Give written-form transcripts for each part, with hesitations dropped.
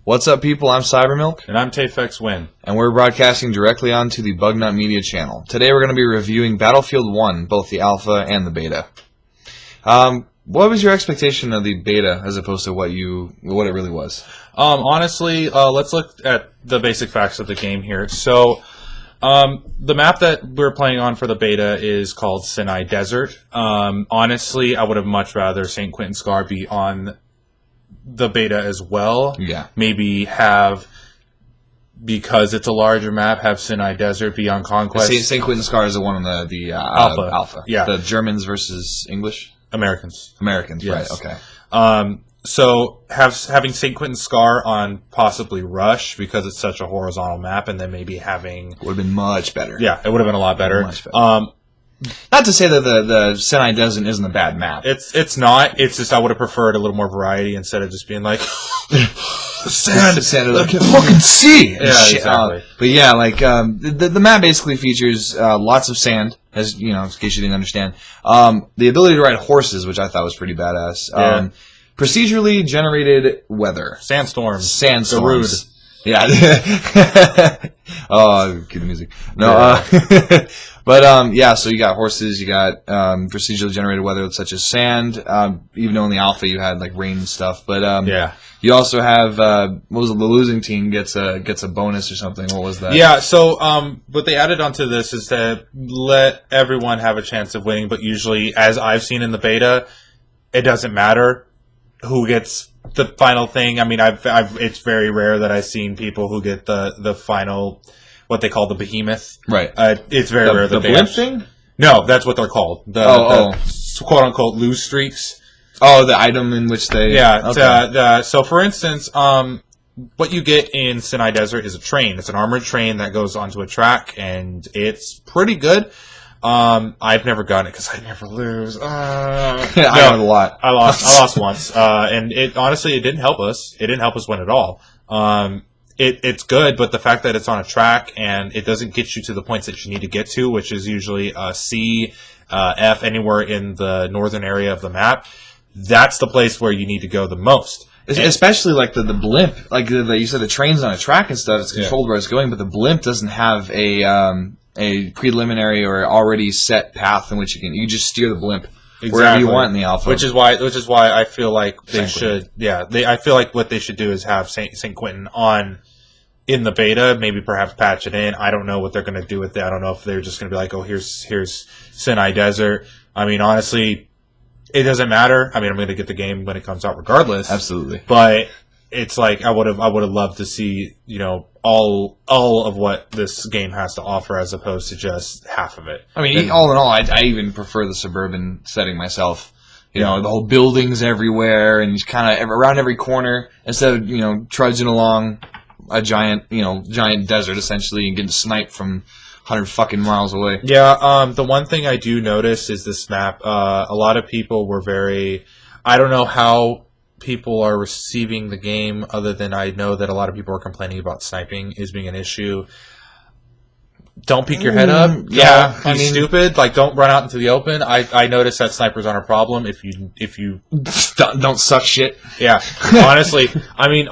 What's up, people? I'm Cybermilk. And I'm Tafex Win. And we're broadcasting directly onto the BugNut Media channel. Today we're going to be reviewing Battlefield 1, both the alpha and the beta. What was your expectation of the beta as opposed to what it really was? Honestly, let's look at the basic facts of the game here. So, the map that we're playing on for the beta is called Sinai Desert. Honestly, I would have much rather St. Quentin Scar be on the beta as well. Yeah. Maybe because it's a larger map, have Sinai Desert be on Conquest. St. Quentin Scar is the one on the Alpha. Yeah. The Germans versus English? Americans, yes. Right, okay. So having St. Quentin Scar on possibly Rush because it's such a horizontal map, and then maybe having... Would have been much better. Yeah, it would have been a lot better. Much better. Not to say that the Sinai Desert isn't a bad map. It's not. It's just I would have preferred a little more variety instead of just being like sand. I can fucking see. Yeah, exactly. But yeah, like the map basically features lots of sand, as you know, in case you didn't understand. The ability to ride horses, which I thought was pretty badass. Yeah. Procedurally generated weather, sandstorms. Yeah. Oh, cue the music. No, yeah. But yeah, so you got horses, you got procedurally generated weather such as sand. Even though in the alpha you had like rain and stuff, but yeah, you also have what was it, the losing team gets a bonus or something. What was that? Yeah, so what they added onto this is to let everyone have a chance of winning, but usually, as I've seen in the beta, it doesn't matter who gets the final thing. I mean, it's very rare that I've seen people who get the final, what they call the behemoth. Right. It's very rare that the blimp thing. No, that's what they're called. The quote unquote lose streaks. Oh, the item in which they. Yeah. Okay. So, for instance, what you get in Sinai Desert is a train. It's an armored train that goes onto a track, and it's pretty good. I've never gotten it because I never lose. I won a lot. I lost once. And it honestly, it didn't help us. It didn't help us win at all. It's good, but the fact that it's on a track and it doesn't get you to the points that you need to get to, which is usually C, F, anywhere in the northern area of the map, that's the place where you need to go the most. Especially like the blimp, like you said, the train's on a track and stuff. It's controlled where it's going, but the blimp doesn't have a preliminary or already set path in which you just steer the blimp wherever you want in the alpha. Which is why I feel like they should. Yeah, I feel like what they should do is have St. Quentin on in the beta. Maybe perhaps patch it in. I don't know what they're going to do with it. I don't know if they're just going to be like, oh, here's Sinai Desert. I mean, honestly, it doesn't matter. I mean, I'm going to get the game when it comes out regardless. Absolutely. But it's like I would have loved to see, you know, all of what this game has to offer as opposed to just half of it. I mean, all in all, I even prefer the suburban setting myself. You know, the whole buildings everywhere and just kind of around every corner instead of, you know, trudging along a giant desert essentially and getting sniped from 100 fucking miles away. Yeah, the one thing I do notice is this map. A lot of people were I don't know how people are receiving the game other than I know that a lot of people are complaining about sniping is being an issue. Don't peek your head up. Yeah, be stupid. Like, don't run out into the open. I noticed that snipers aren't a problem if you don't suck shit. Yeah, honestly, I mean,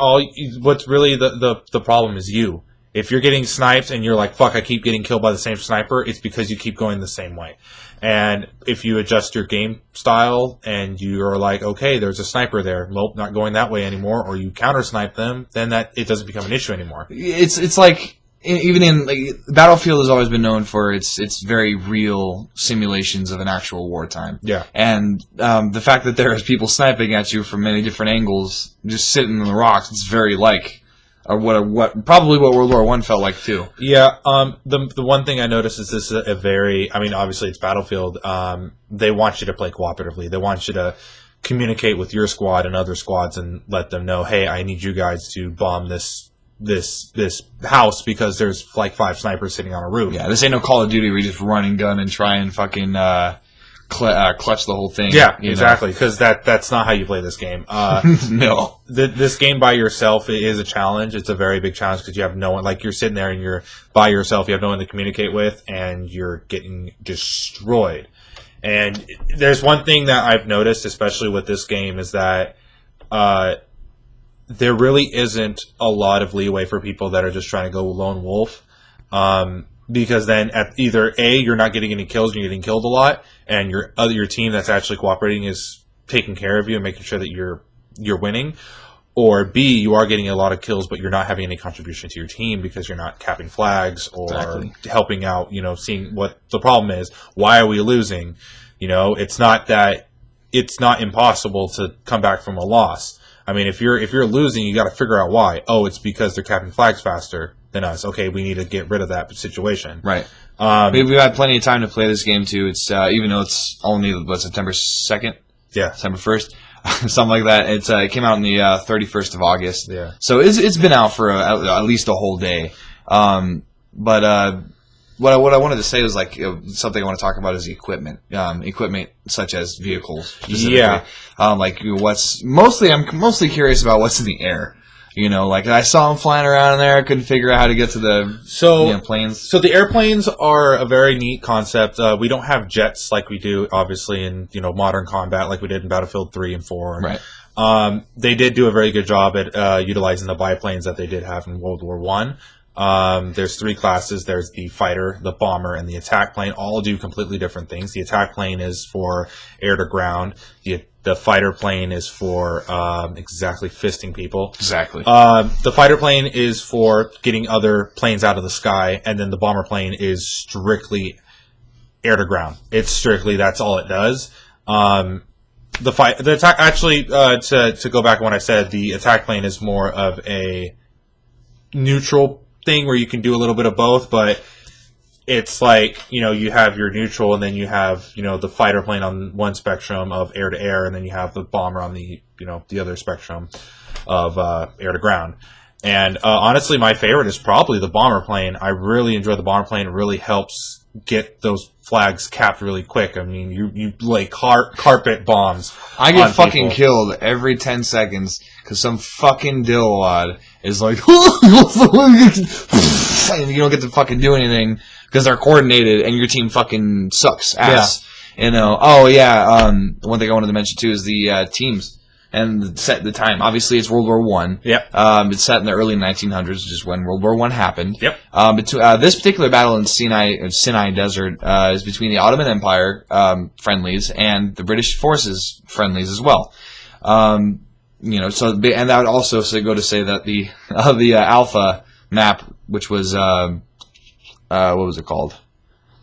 what's really the problem is you. If you're getting sniped and you're like, fuck, I keep getting killed by the same sniper, it's because you keep going the same way. And if you adjust your game style and you're like, okay, there's a sniper there, nope, not going that way anymore, or you counter snipe them, then it doesn't become an issue anymore. It's like, even in Battlefield has always been known for its very real simulations of an actual wartime. Yeah. And the fact that there is people sniping at you from many different angles, just sitting in the rocks, it's very like. Or probably what World War I felt like too. Yeah. The one thing I noticed is this is a very. I mean, obviously it's Battlefield. They want you to play cooperatively. They want you to communicate with your squad and other squads and let them know, hey, I need you guys to bomb this house because there's like 5 snipers sitting on a roof. Yeah, this ain't no Call of Duty where you just run and gun and try and fucking clutch the whole thing. Yeah, exactly. Because that's not how you play this game. No. This game by yourself is a challenge. It's a very big challenge because you have no one. Like, you're sitting there and you're by yourself. You have no one to communicate with, and you're getting destroyed. And there's one thing that I've noticed, especially with this game, is that there really isn't a lot of leeway for people that are just trying to go lone wolf. Because then at either A, you're not getting any kills and you're getting killed a lot, and your team that's actually cooperating is taking care of you and making sure that you're winning, or B, you are getting a lot of kills but you're not having any contribution to your team because you're not capping flags or helping out, seeing what the problem is. Why are we losing? It's not impossible to come back from a loss. I mean, if you're losing, you got to figure out why. Oh, it's because they're capping flags faster than us. Okay, we need to get rid of that situation. Right. We've had plenty of time to play this game too. It's even though it's only September 2nd, September 1st, something like that. It came out on the 31st of August. Yeah. So it's been out for at least a whole day. But what I wanted to say was something I want to talk about is the equipment. Equipment such as vehicles. Yeah. I'm mostly curious about what's in the air. I saw them flying around in there. I couldn't figure out how to get to the planes. So the airplanes are a very neat concept. We don't have jets like we do, obviously, in modern combat like we did in Battlefield 3 and 4. Right. They did do a very good job at utilizing the biplanes that they did have in World War I. There's 3 classes. There's the fighter, the bomber, and the attack plane. All do completely different things. The attack plane is for air to ground. The fighter plane is for exactly fisting people. Exactly. The fighter plane is for getting other planes out of the sky, and then the bomber plane is strictly air to ground. That's all it does. To go back on what I said, the attack plane is more of a neutral thing where you can do a little bit of both, but it's you have your neutral, and then you have the fighter plane on one spectrum of air to air, and then you have the bomber on the the other spectrum of air to ground. And honestly, my favorite is probably the bomber plane. I really enjoy the bomber plane. It really helps get those flags capped really quick. I mean, you lay carpet bombs. I get fucking killed every 10 seconds because some fucking dillwad is like, and you don't get to fucking do anything because they're coordinated and your team fucking sucks ass. Yeah. One thing I wanted to mention too is the teams and the time. Obviously, it's World War I. Yep. It's set in the early 1900s, which is when World War I happened. Yep. This particular battle in Sinai Desert is between the Ottoman Empire friendlies and the British forces friendlies as well. And that would also go to say that the Alpha map, which was what was it called?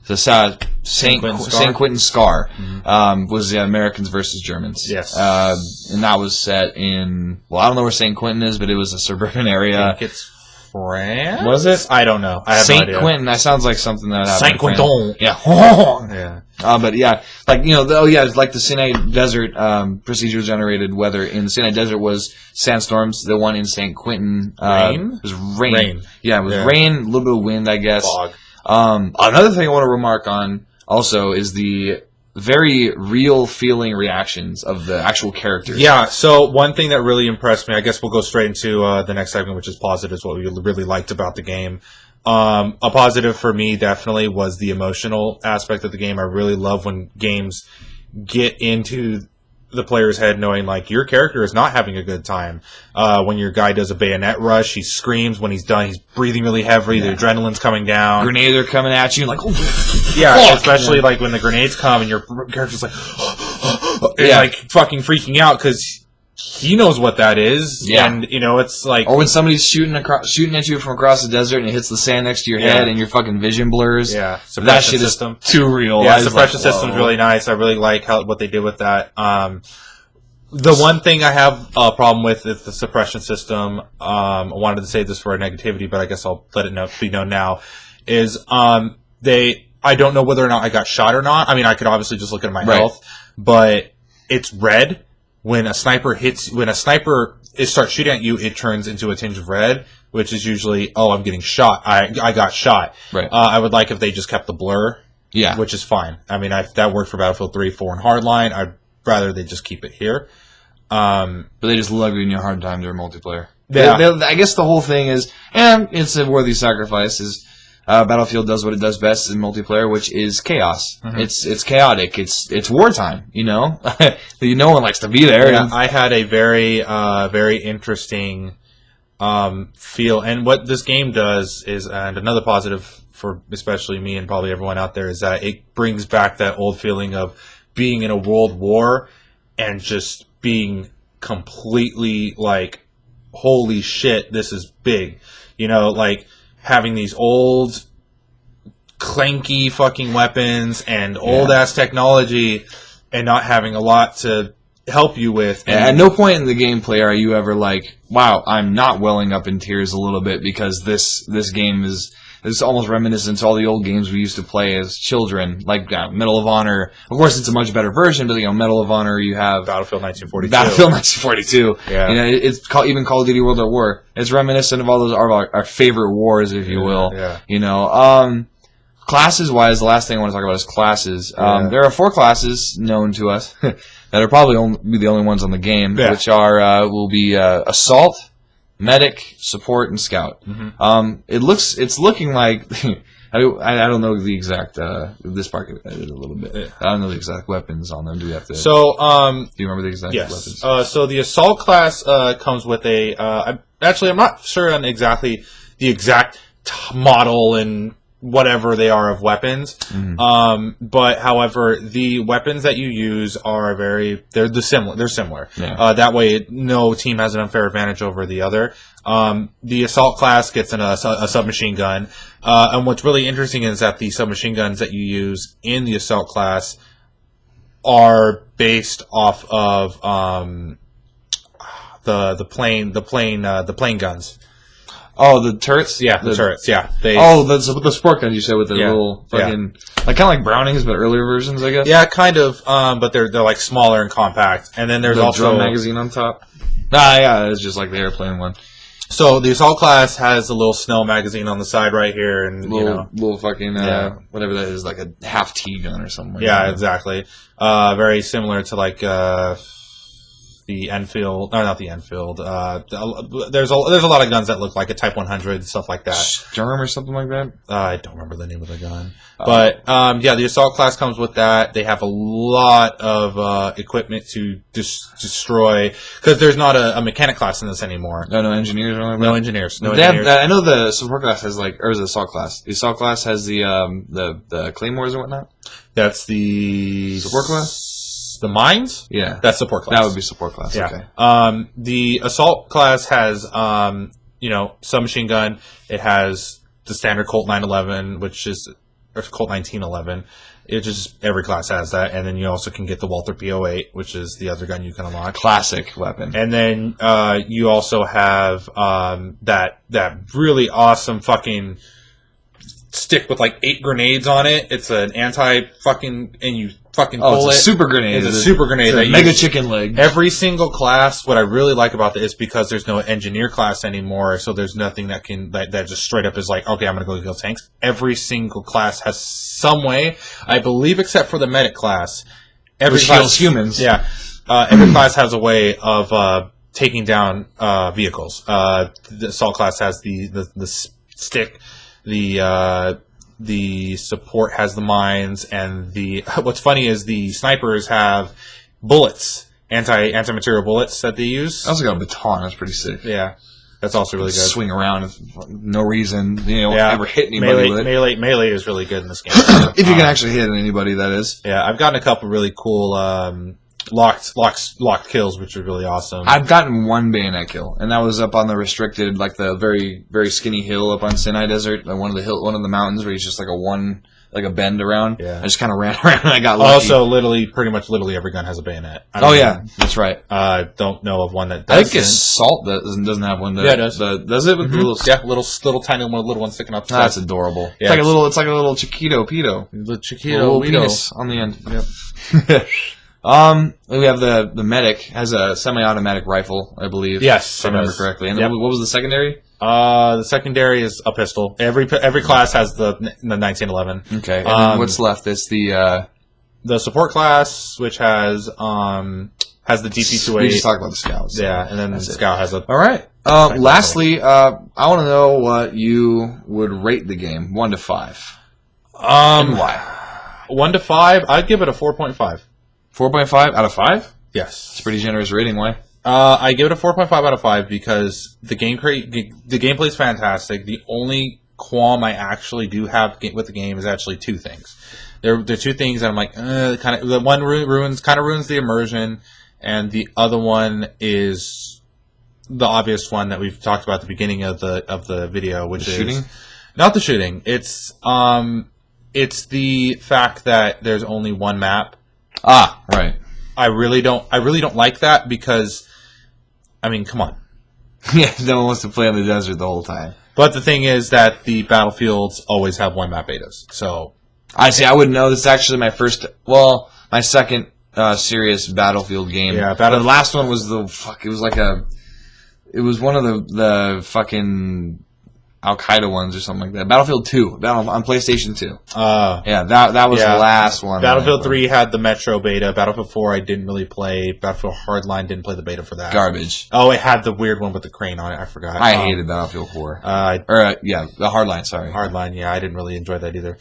The St. Quentin Scar was the Americans versus Germans. Yes. And that was set in, I don't know where St. Quentin is, but it was a suburban area. I think it's France? Was it? I don't know. I have no idea. St. Quentin, that sounds like something that happened. St. Quentin. Yeah. Yeah. But yeah, it's like the Sinai Desert procedure generated weather in the Sinai Desert was sandstorms. The one in St. Quentin was rain. Yeah, it was rain, a little bit of wind, I guess. Fog. Another thing I want to remark on also is the very real feeling reactions of the actual characters. Yeah, so one thing that really impressed me, I guess we'll go straight into the next segment, which is positives, what we really liked about the game. A positive for me definitely was the emotional aspect of the game. I really love when games get into the player's head knowing your character is not having a good time. When your guy does a bayonet rush, he screams. When he's done, he's breathing really heavy. The adrenaline's coming down. Grenades are coming at you. Especially when the grenades come and your character's fucking freaking out because he knows what that is. Yeah. And, it's like... Or when somebody's shooting at you from across the desert and it hits the sand next to your head and your fucking vision blurs. Yeah. That shit system. Is too real. Yeah, suppression system's really nice. I really like what they did with that. The one thing I have a problem with is the suppression system. I wanted to say this for a negativity, but I guess I'll let it be known now. Is I don't know whether or not I got shot or not. I mean, I could obviously just look at my health, but it's red. When a sniper starts shooting at you, it turns into a tinge of red, which is usually, I'm getting shot. I got shot. Right. I would like if they just kept the blur. Yeah. Which is fine. I mean, that worked for Battlefield 3, 4, and Hardline. I'd rather they just keep it here. But they just love giving you a hard time during multiplayer. Yeah. I guess the whole thing is, and it's a worthy sacrifice, is Battlefield does what it does best in multiplayer, which is chaos. Mm-hmm. It's chaotic. It's wartime. No one likes to be there. Yeah, I had a very interesting feel, and what this game does is, and another positive for especially me and probably everyone out there, is that it brings back that old feeling of being in a world war and just being completely like, holy shit, this is big. Like having these old clanky fucking weapons and old ass technology and not having a lot to help you with. And at no point in the gameplay are you ever like, wow, I'm not welling up in tears a little bit because this game is almost reminiscent to all the old games we used to play as children, like Medal of Honor. Of course, it's a much better version, but Medal of Honor, you have Battlefield 1942. Battlefield 1942. Yeah, it's called even Call of Duty World at War. It's reminiscent of all those our favorite wars, if you will. Yeah. Classes wise, the last thing I want to talk about is classes. There are 4 classes known to us that are probably be the only ones on the game, which will be Assault, Medic, Support, and Scout. Mm-hmm. It's looking like I don't know the exact this part could edit a little bit. I don't know the exact weapons on them. Do we have to? So do you remember the exact weapons? So the Assault class comes with a. I'm not sure on exactly the exact model and whatever they are of weapons. Mm-hmm. But however, the weapons that you use are they're similar. Yeah. That way no team has an unfair advantage over the other. The Assault class gets a submachine gun. And what's really interesting is that the submachine guns that you use in the Assault class are based off of the plane guns. Oh, the turrets? Yeah, the turrets, yeah. The sport guns you said with the little fucking... Like, kind of like Brownings, but earlier versions, I guess? Yeah, kind of, but they're like smaller and compact. And then there's also... drum magazine on top? Yeah, it's just like the airplane one. So, the Assault class has a little Snell magazine on the side right here, and, little fucking, whatever that is, like a half T gun or something. Yeah, exactly. Very similar to, like, the Enfield, no, not the Enfield. There's a lot of guns that look like a Type 100, stuff like that. Sturm or something like that. I don't remember the name of the gun, but the Assault class comes with that. They have a lot of equipment to destroy because there's not a mechanic class in this anymore. No engineers. No engineers. I know the support class has or the Assault class. The Assault class has the claymores and whatnot. That's the support class. The mines? Yeah. That's support class. That would be support class, yeah. Okay. The Assault class has, submachine gun. It has the standard Colt 911, or Colt 1911. It just, every class has that. And then you also can get the Walther P08, which is the other gun you can unlock. Classic weapon. And then, you also have, that really awesome fucking stick with like 8 grenades on it. It's an and you fucking pull it's a super grenade. It's a super grenade. It's a mega chicken leg. Every single class, what I really like about it is because there's no engineer class anymore, so there's nothing that just straight up is like, okay, I'm going to go kill tanks. Every single class has some way, I believe, except for the medic class. Which kills humans. Yeah. Every class has a way of taking down vehicles. The Assault class has the stick. The support has the mines, and what's funny is the snipers have bullets, anti-material bullets that they use. I also got a baton. That's pretty sick. Yeah, that's also really good. Swing around for no reason. Never hit anybody with it. Melee is really good in this game. If you can actually hit anybody, that is. Yeah, I've gotten a couple really cool locked kills, which are really awesome. I've gotten one bayonet kill, and that was up on the restricted, like the very, very skinny hill up on Sinai Desert, like one of the mountains where it's just like a bend around. Yeah. I just kind of ran around and I got lucky. Also, pretty much every gun has a bayonet. That's right. Don't know of one that doesn't. I think Assault doesn't have one. Yeah, it does. Does it? With the little tiny little one sticking up. That's adorable. Yeah, it's like a little Chiquito pedo. The Chiquito penis on the end. Yep. We have the medic has a semi-automatic rifle, I believe. Yes, if I remember correctly. And then what was the secondary? The secondary is a pistol. Every class has the 1911. Okay. And then what's left? It's the support class, which has the DP28. We just talked about the scouts. Yeah, and then the scout has a. All right. Lastly, I want to know what you would rate the game, 1 to 5. And why? 1 to 5, I'd give it a 4.5. 4.5 out of 5? Yes. It's a pretty generous rating. Why? I give it a 4.5 out of 5 because the gameplay is fantastic. The only qualm I actually do have with the game is actually two things. There are two things that I'm like, kind of. The one ruins the immersion, and the other one is the obvious one that we've talked about at the beginning of the video, which is shooting. Not the shooting. It's the fact that there's only one map. Ah, right. I really don't like that because, I mean, come on. Yeah, no one wants to play on the desert the whole time. But the thing is that the battlefields always have one map betas. So I see. I wouldn't know. This is actually my second serious Battlefield game. Yeah, the last one was it was one of the fucking Al Qaeda ones or something like that. Battlefield 2, on PlayStation 2. Yeah, that was the last one. Battlefield 3 had the Metro beta. Battlefield 4 I didn't really play. Battlefield Hardline didn't play the beta for that. Garbage. Oh, it had the weird one with the crane on it. I forgot. I hated Battlefield 4. The Hardline. Sorry, Hardline. Yeah, I didn't really enjoy that either.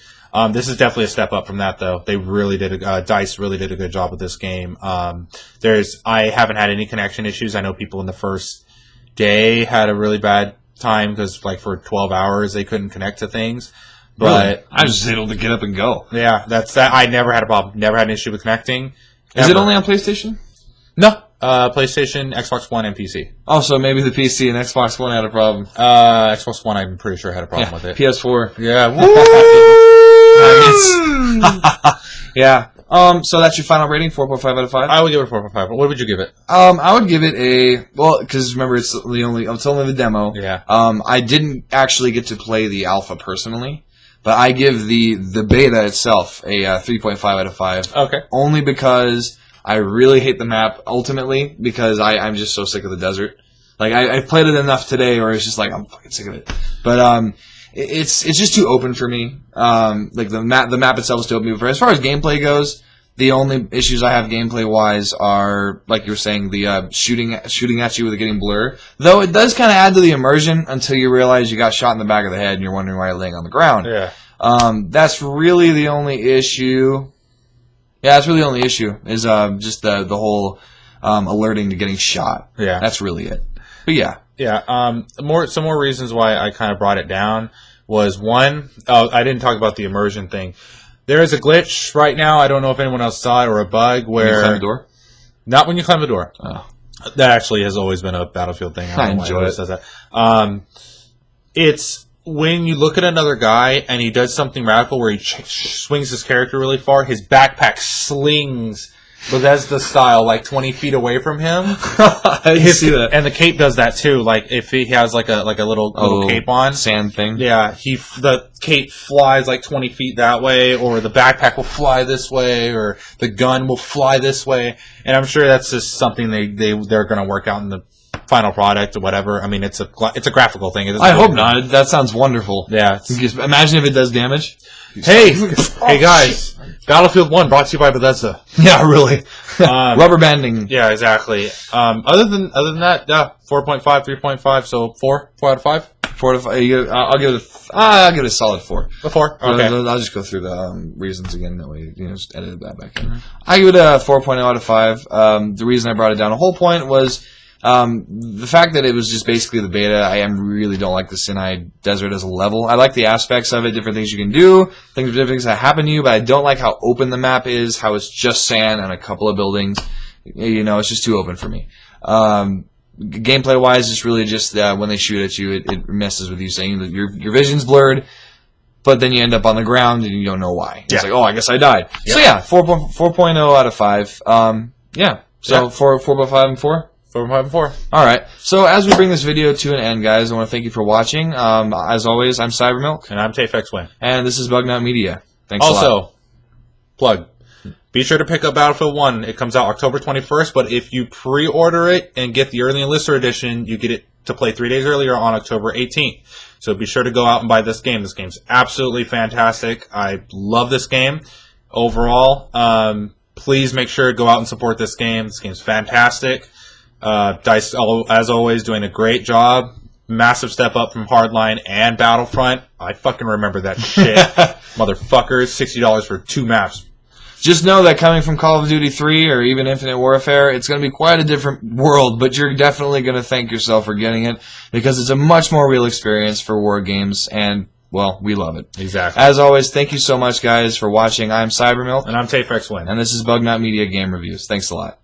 This is definitely a step up from that, though. They really did. DICE really did a good job with this game. I haven't had any connection issues. I know people in the first day had a really bad time because like for 12 hours they couldn't connect to things, but really? I was just able to get up and go. Yeah, that's that. I never had a problem, never had an issue with connecting. Is it only on PlayStation? No, PlayStation, Xbox One, and PC. Oh, so maybe the PC and Xbox One had a problem. Xbox One, I'm pretty sure had a problem with it. PS4. Yeah. Yeah. So that's your final rating, 4.5 out of 5? I would give it a 4.5. What would you give it? I would give it because remember it's only the demo. Yeah. I didn't actually get to play the alpha personally, but I give the beta itself a 3.5 out of 5. Okay. Only because I really hate the map ultimately because I'm just so sick of the desert. Like I've played it enough today where it's just like I'm fucking sick of it. But it's just too open for me. Like the map itself is too open. As far as gameplay goes, the only issues I have gameplay wise are like you were saying, the shooting at you with it getting blur. Though it does kind of add to the immersion until you realize you got shot in the back of the head and you're wondering why you're laying on the ground. Yeah. That's really the only issue. Yeah, that's really the only issue is just the whole alerting to getting shot. Yeah. That's really it. But yeah. Yeah. Some more reasons why I kind of brought it down was one. I didn't talk about the immersion thing. There is a glitch right now. I don't know if anyone else saw it or a bug where When you climb the door. Not when you climb the door. Oh. That actually has always been a Battlefield thing. I enjoy it. Says that. It's when you look at another guy and he does something radical where he swings his character really far. His backpack slings. Bethesda style, like 20 feet away from him. I see that. And the cape does that too. Like if he has like a little cape on, sand thing. Yeah, the cape flies like 20 feet that way, or the backpack will fly this way, or the gun will fly this way. And I'm sure that's just something they're going to work out in the final product or whatever. I mean, it's a graphical thing. I hope not. That sounds wonderful. Yeah. Imagine if it does damage. Hey guys. Shit. Battlefield 1 brought to you by Bethesda. Yeah, really. Rubber banding. Yeah, exactly. Other than that, yeah, 4.5, 3.5, so 4 out of 5. 4 to 5. I'll give it a solid 4. A 4. Okay. I'll just go through the reasons again. That way, just edit that back in. I give it a 4.0 out of 5. The reason I brought it down a whole point was the fact that it was just basically the beta. I really don't like the Sinai Desert as a level. I like the aspects of it, different things you can do, different things that happen to you, but I don't like how open the map is, how it's just sand and a couple of buildings. It's just too open for me. Gameplay-wise, it's really just when they shoot at you, it messes with you, saying that your vision's blurred, but then you end up on the ground and you don't know why. It's like, oh, I guess I died. Yeah. So yeah, 4.0 out of 5. Yeah. So 4.5 and 4? 4.5 and 4. All right. So as we bring this video to an end, guys, I want to thank you for watching. As always, I'm Cybermilk. And I'm TafexWin. And this is BugNut Media. Thanks a lot. Also, plug. Be sure to pick up Battlefield 1. It comes out October 21st, but if you pre-order it and get the Early Enlister Edition, you get it to play 3 days earlier on October 18th. So be sure to go out and buy this game. This game's absolutely fantastic. I love this game overall. Please make sure to go out and support this game. This game's fantastic. Dice, as always, doing a great job. Massive step up from Hardline and Battlefront. I fucking remember that shit. Motherfuckers, $60 for 2 maps. Just know that coming from Call of Duty 3 or even Infinite Warfare, it's going to be quite a different world, but you're definitely going to thank yourself for getting it because it's a much more real experience for war games, and, well, we love it. Exactly. As always, thank you so much, guys, for watching. I'm CyberMilk. And I'm TapeXWin. And this is BugNut Media Game Reviews. Thanks a lot.